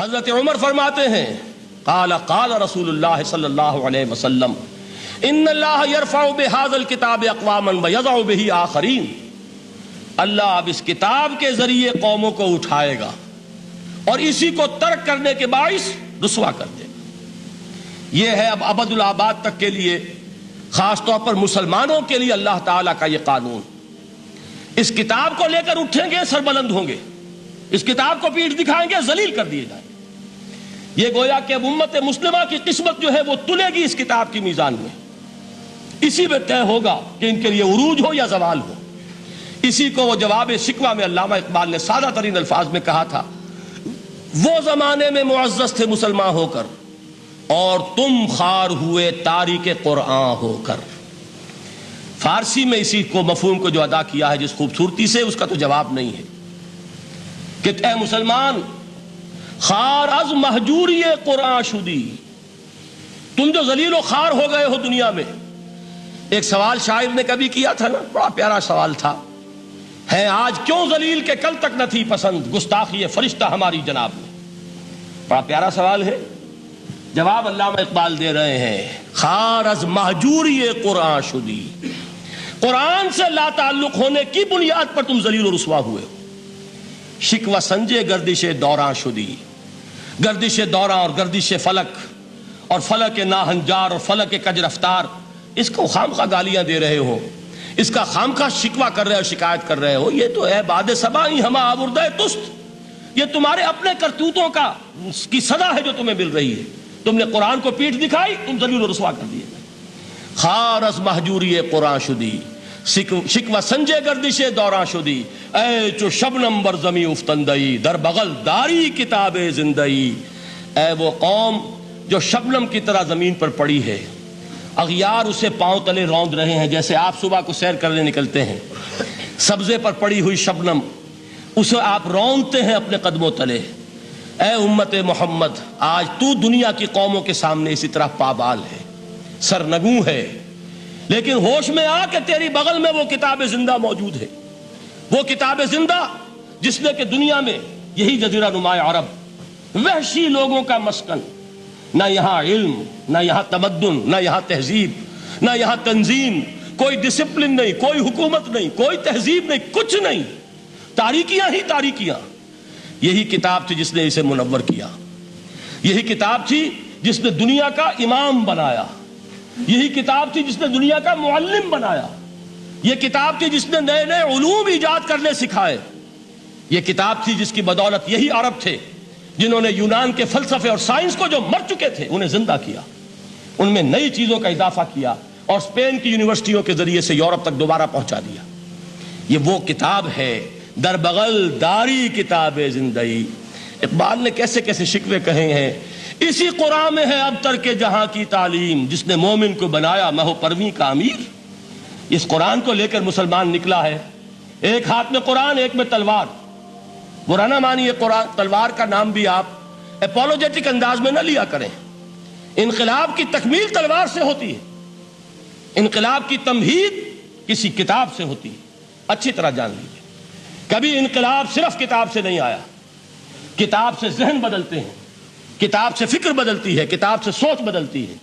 حضرت عمر فرماتے ہیں قال قال رسول اللہ صلی اللہ علیہ وسلم ان اللہ یرفع بہذا الکتاب اقواما ویضع بہ آخرین، اللہ اب اس کتاب کے ذریعے قوموں کو اٹھائے گا اور اسی کو ترک کرنے کے باعث رسوا کر دے گا۔ یہ ہے اب ابد الآباد تک کے لیے، خاص طور پر مسلمانوں کے لیے اللہ تعالیٰ کا یہ قانون۔ اس کتاب کو لے کر اٹھیں گے سربلند ہوں گے، اس کتاب کو پیٹھ دکھائیں گے ذلیل کر دیے جائیں گے۔ یہ گویا کہ اب امت مسلمہ کی قسمت جو ہے وہ تلے گی اس کتاب کی میزان میں، اسی میں طے ہوگا کہ ان کے لیے عروج ہو یا زوال ہو۔ اسی کو وہ جواب شکوہ میں علامہ اقبال نے سادہ ترین الفاظ میں کہا تھا، وہ زمانے میں معزز تھے مسلمان ہو کر اور تم خار ہوئے تاریک قرآن ہو کر۔ فارسی میں اسی کو مفہوم کو جو ادا کیا ہے جس خوبصورتی سے، اس کا تو جواب نہیں ہے کہ اے مسلمان خار از مہجوری قرآن شدی، تم جو ذلیل و خار ہو گئے ہو دنیا میں۔ ایک سوال شاعر نے کبھی کیا تھا نا، بڑا پیارا سوال تھا، ہے آج کیوں ذلیل کہ کل تک نہ تھی پسند گستاخی فرشتہ ہماری جناب میں۔ بڑا پیارا سوال ہے، جواب علامہ اقبال دے رہے ہیں، خار از مہجوری قرآن شدی، قرآن سے لا تعلق ہونے کی بنیاد پر تم ذلیل و رسوا ہوئے ہو۔ شکوہ سنجے گردش دوراں شدی، گردش دوراں اور گردش فلک اور فلک ناہنجار اور فلک کج رفتار، اس کو خامخواہ گالیاں دے رہے ہو، اس کا خامخواہ شکوہ کر رہے ہو، شکایت کر رہے ہو۔ یہ تو ہے باد صبائی ہما آوردہ تست، یہ تمہارے اپنے کرتوتوں کا کی سزا ہے جو تمہیں مل رہی ہے۔ تم نے قرآن کو پیٹھ دکھائی، تم ذلیل و رسوا کر دیے۔ خار از مہجوری قرآن شدی، شکوہ سنجے گردش دوراں شدی، اے چو شبنم بر زمیں افتندئی، در بغل داری کتاب زندئی۔ اے وہ قوم جو شبنم کی طرح زمین پر پڑی ہے، اغیار اسے پاؤں تلے روند رہے ہیں، جیسے آپ صبح کو سیر کرنے نکلتے ہیں، سبزے پر پڑی ہوئی شبنم اسے آپ روندتے ہیں اپنے قدموں تلے۔ اے امت محمد، آج تو دنیا کی قوموں کے سامنے اسی طرح پابال ہے، سرنگوں ہے، لیکن ہوش میں آ کہ تیری بغل میں وہ کتاب زندہ موجود ہے، وہ کتاب زندہ جس نے کہ دنیا میں یہی جزیرہ نماء عرب، وحشی لوگوں کا مسکن، نہ یہاں علم، نہ یہاں تمدن، نہ یہاں تہذیب، نہ یہاں تنظیم، کوئی ڈسپلن نہیں، کوئی حکومت نہیں، کوئی تہذیب نہیں، کچھ نہیں، تاریکیاں ہی تاریکیاں۔ یہی کتاب تھی جس نے اسے منور کیا، یہی کتاب تھی جس نے دنیا کا امام بنایا، یہی کتاب تھی جس نے دنیا کا معلم بنایا، یہ کتاب تھی جس نے نئے نئے علوم ایجاد کرنے سکھائے، یہ کتاب تھی جس کی بدولت یہی عرب تھے جنہوں نے یونان کے فلسفے اور سائنس کو جو مر چکے تھے انہیں زندہ کیا، ان میں نئی چیزوں کا اضافہ کیا اور اسپین کی یونیورسٹیوں کے ذریعے سے یورپ تک دوبارہ پہنچا دیا۔ یہ وہ کتاب ہے، در بغل داری کتاب زندئی۔ اقبال نے کیسے کیسے شکوے کہے ہیں، اسی قرآن میں ہے اب ترک جہاں کی تعلیم، جس نے مومن کو بنایا مہو پرویں کا امیر۔ اس قرآن کو لے کر مسلمان نکلا ہے، ایک ہاتھ میں قرآن، ایک میں تلوار۔ برا نہ مانیے، قرآن تلوار کا نام بھی آپ اپولوجیٹک انداز میں نہ لیا کریں۔ انقلاب کی تکمیل تلوار سے ہوتی ہے، انقلاب کی تمہید کسی کتاب سے ہوتی ہے، اچھی طرح جان لیجیے۔ کبھی انقلاب صرف کتاب سے نہیں آیا، کتاب سے ذہن بدلتے ہیں، کتاب سے فکر بدلتی ہے، کتاب سے سوچ بدلتی ہے،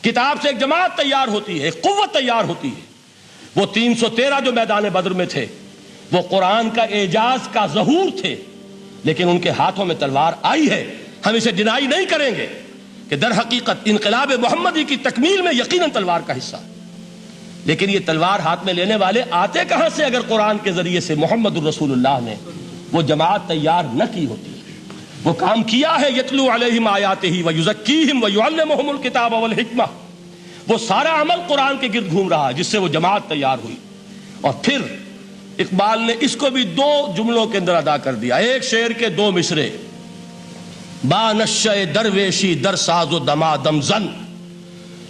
کتاب سے ایک جماعت تیار ہوتی ہے، ایک قوت تیار ہوتی ہے۔ وہ 313 جو میدان بدر میں تھے وہ قرآن کا اعجاز کا ظہور تھے، لیکن ان کے ہاتھوں میں تلوار آئی ہے۔ ہم اسے ڈینائی نہیں کریں گے کہ در حقیقت انقلاب محمدی کی تکمیل میں یقیناً تلوار کا حصہ، لیکن یہ تلوار ہاتھ میں لینے والے آتے کہاں سے اگر قرآن کے ذریعے سے محمد الرسول اللہ نے وہ جماعت تیار نہ کی ہوتی، وہ کام کیا ہے، یتلو علیہم آیاتہ ویزکیہم ویعلمہم الکتاب والحکمہ، وہ سارا عمل قرآن کے گرد گھوم رہا ہے جس سے وہ جماعت تیار ہوئی۔ اور پھر اقبال نے اس کو بھی 2 جملوں کے اندر ادا کر دیا، ایک شعر کے 2 مصرے، با نشہ درویشی در ساز و دمادم زن،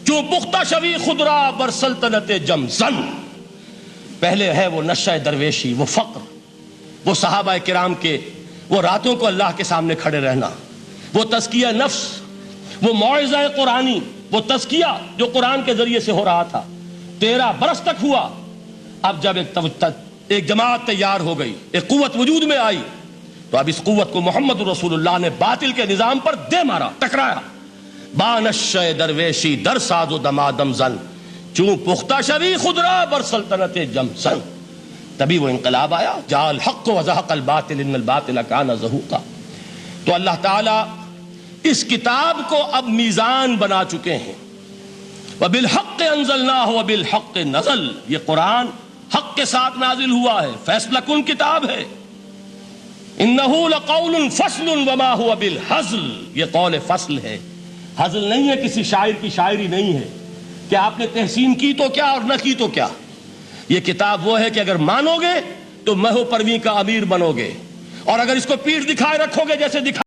چوں پختہ شوی خدرا بر سلطنت جم زن۔ پہلے ہے وہ نشہ درویشی، وہ فقر، وہ صحابہ کرام کے وہ راتوں کو اللہ کے سامنے کھڑے رہنا، وہ تزکیہ نفس، وہ موعظہ قرآنی، وہ تزکیہ جو قرآن کے ذریعے سے ہو رہا تھا 13 برس تک ہوا۔ اب جب ایک جماعت تیار ہو گئی، ایک قوت وجود میں آئی، تو اب اس قوت کو محمد رسول اللہ نے باطل کے نظام پر دے مارا، ٹکرایا. بانش درویشی در ساز و دمادم زن، چون پختہ شوی خدرا بر سلطنت جم سن. تبھی وہ انقلاب آیا. جاء الحق وزهق الباطل ان الباطل کان زہوقا. تو اللہ تعالیٰ اس کتاب کو اب میزان بنا چکے ہیں. وبالحق انزلناہ وبالحق نزل. یہ قرآن حق کے ساتھ نازل ہوا ہے، فیصلہ کن کتاب ہے. انہ لقول فصل وما هو بالحزل. یہ قول فصل ہے، حزل نہیں ہے، کسی شاعر کی شاعری نہیں ہے کہ آپ نے تحسین کی تو کیا اور نہ کی تو کیا. یہ کتاب وہ ہے کہ اگر مانو گے تو مہو پرویں کا امیر بنو گے، اور اگر اس کو پیٹھ دکھائے رکھو گے جیسے دکھا